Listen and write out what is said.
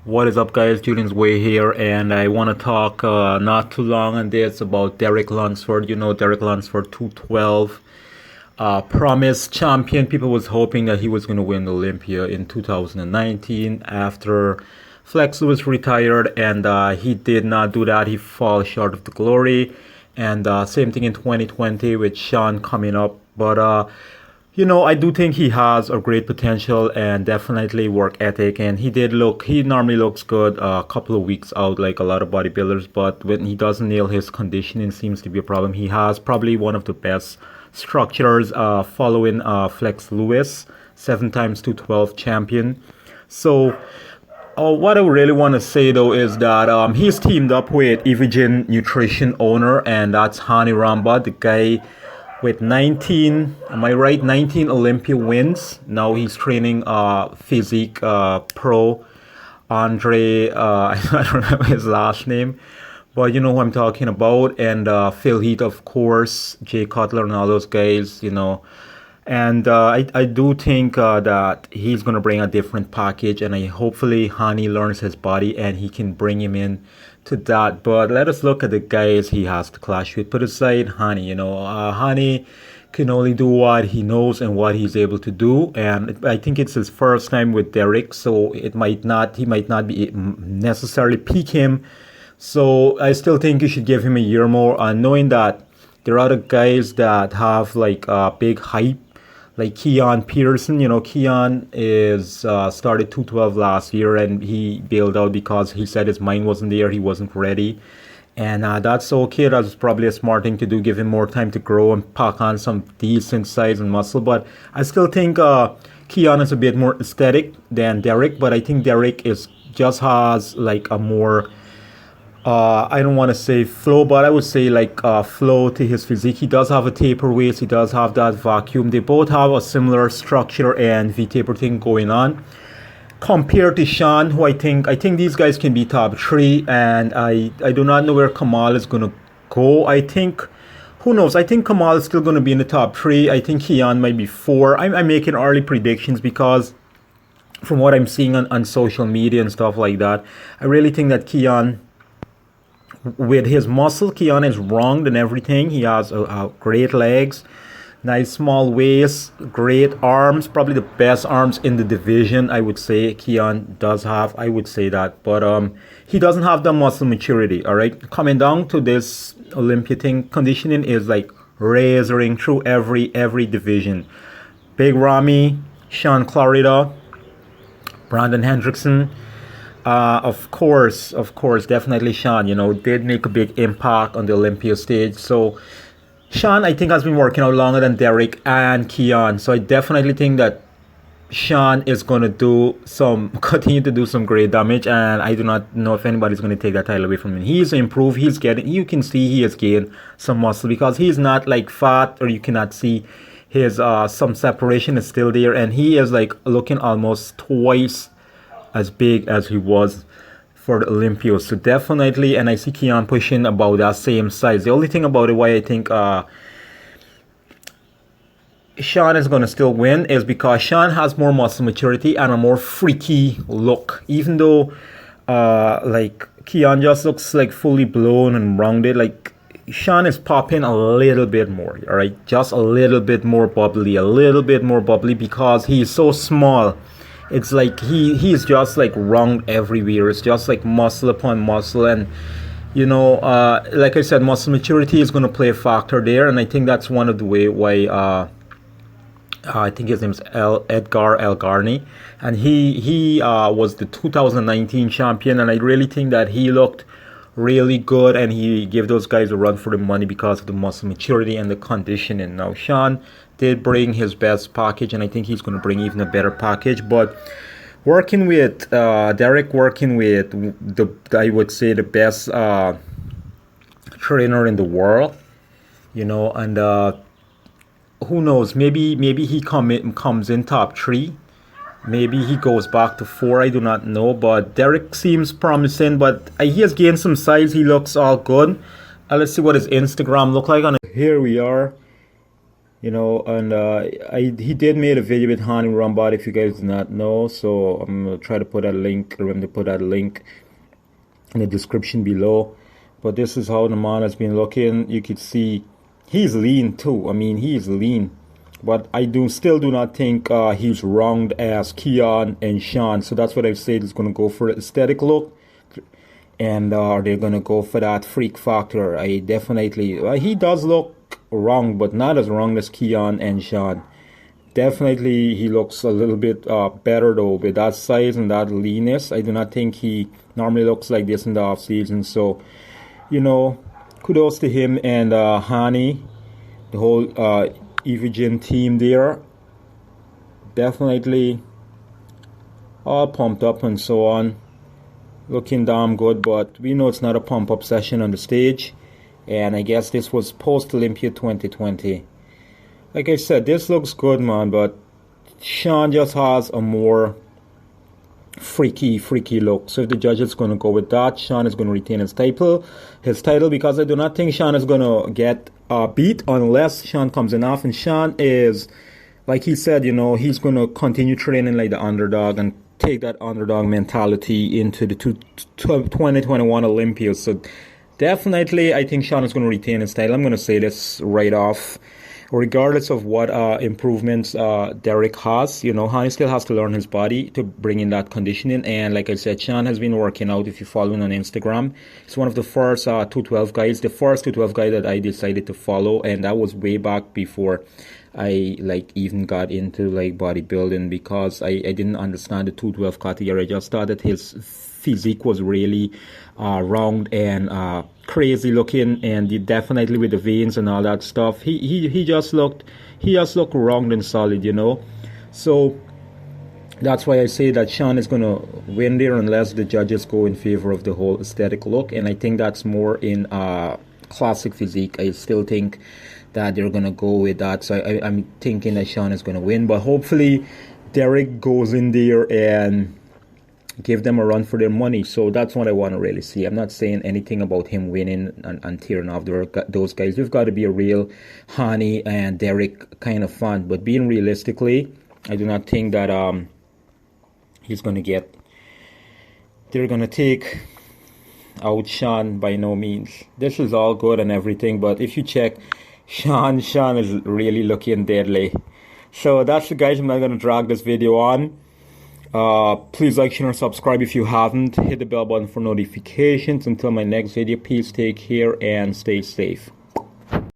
What is up, guys? Julian's Way here, and I want to talk not too long on this about Derek Lunsford. You know, Derek Lunsford, 212, promised champion. People was hoping that he was going to win Olympia in 2019 after Flex Lewis retired, and he did not do that. He fall short of the glory, and same thing in 2020 with Sean coming up, but I do think he has a great potential and definitely work ethic. And he normally looks good a couple of weeks out, like a lot of bodybuilders. But when he doesn't nail his conditioning, seems to be a problem. He has probably one of the best structures following Flex Lewis, 7 times 212 champion. So, what I really want to say though is that he's teamed up with Evogen Nutrition owner, and that's Hany Rambod, the guy with 19, am I right? 19 Olympia wins. Now he's training physique pro Andre, I don't remember his last name, but you know who I'm talking about. And Phil Heath, of course, Jay Cutler and all those guys, And I do think that he's going to bring a different package, and hopefully Hany learns his body and he can bring him in to that. But let us look at the guys he has to clash with. Put aside Hany, Hany can only do what he knows and what he's able to do. And I think it's his first time with Derek, so he might not be necessarily peak him. So I still think you should give him a year more, knowing that there are other guys that have like big hype, like Keon Pearson. Keon is started 212 last year, and he bailed out because he said his mind wasn't there, he wasn't ready. And that's okay. That's probably a smart thing to do, give him more time to grow and pack on some decent size and muscle. But I still think Keon is a bit more aesthetic than Derek, but I think Derek just has like a more I don't want to say flow, but I would say like flow to his physique. He does have a taper waist. He does have that vacuum. They both have a similar structure and V-taper thing going on. Compared to Sean, who I think these guys can be top three, and I do not know where Kamal is gonna go. Who knows? I think Kamal is still gonna be in the top three. I think Keon might be four. I'm making early predictions because from what I'm seeing on social media and stuff like that, I really think that Keon, with his muscle, Keon is wronged and everything. He has great legs, nice small waist, great arms, probably the best arms in the division, I would say. Keon does have, I would say that, but he doesn't have the muscle maturity. All right, coming down to this Olympia thing, conditioning is like razoring through every division. Big Ramy, Sean Clarida, Brandon Hendrickson. Of course, definitely Sean, did make a big impact on the Olympia stage. So Sean, I think, has been working out longer than Derek and Keon. So I definitely think that Sean is going to continue to do some great damage. And I do not know if anybody's going to take that title away from him. He's improved. You can see he has gained some muscle because he's not like fat, or you cannot see his, some separation is still there. And he is like looking almost twice as big as he was for the Olympia. So definitely, and I see Keon pushing about that same size. The only thing about it why I think Sean is going to still win is because Sean has more muscle maturity and a more freaky look. Even though like Keon just looks like fully blown and rounded, like Sean is popping a little bit more, all right? Just a little bit more bubbly because he's so small. It's like he's just like round everywhere. It's just like muscle upon muscle, and like I said, muscle maturity is going to play a factor there, and I think that's one of the why I think his name's Edgar Elgarny, and he was the 2019 champion, and I really think that he looked really good, and he gave those guys a run for the money because of the muscle maturity and the conditioning. Now Sean did bring his best package, and I think he's going to bring even a better package. But working with Derek, working with I would say the best trainer in the world, and who knows? Maybe he comes in top three. Maybe he goes back to four. I do not know. But Derek seems promising. But he has gained some size. He looks all good. Let's see what his Instagram look like. Here we are. you know, and he did made a video with Hany Rambod, if you guys do not know, so I'm gonna try to put that link, remember to put that link in the description below. But this is how the man has been looking. You could see he's lean too. I mean, he's lean, but I still do not think he's wronged as Keon and Sean. So that's what I've said. He's going to go for the aesthetic look, and they're going to go for that freak factor. I definitely he does look wrong, but not as wrong as Keon and Sean. Definitely he looks a little bit better though with that size and that leanness. I do not think he normally looks like this in the off season. So, you know, kudos to him and Hany, the whole Evogen team there. Definitely all pumped up and so on, looking damn good. But we know it's not a pump up session on the stage. And I guess this was post Olympia 2020. Like I said, this looks good, man, but Sean just has a more freaky look. So if the judge is going to go with that, Sean is going to retain his title, because I do not think Sean is going to get beat unless Sean comes in off. And Sean is, like he said, you know, he's going to continue training like the underdog and take that underdog mentality into the 2021 Olympia. So definitely, I think Sean is going to retain his title. I'm going to say this right off. Regardless of what improvements Derek has, you know, Hany still has to learn his body to bring in that conditioning. And like I said, Sean has been working out. If you follow him on Instagram, he's one of the first 212 guys, the first 212 guy that I decided to follow. And that was way back before I even got into bodybuilding, because I didn't understand the 212 category. I just thought that his physique was really round and crazy looking, and definitely with the veins and all that stuff, he just looked round and solid, you know. So that's why I say that Sean is gonna win there unless the judges go in favor of the whole aesthetic look, and I think that's more in classic physique. I still think that they're gonna go with that, so I'm thinking that Sean is gonna win, but hopefully Derek goes in there and give them a run for their money. So that's what I want to really see. I'm not saying anything about him winning and tearing off those guys. We've got to be a real Hany and Derek kind of fan. But being realistically, I do not think that they're going to take out Sean by no means. This is all good and everything, but if you check, Sean is really looking deadly. So that's it, guys. I'm not going to drag this video on. Please like, share, and subscribe if you haven't. Hit the bell button for notifications. Until my next video, please take care and stay safe.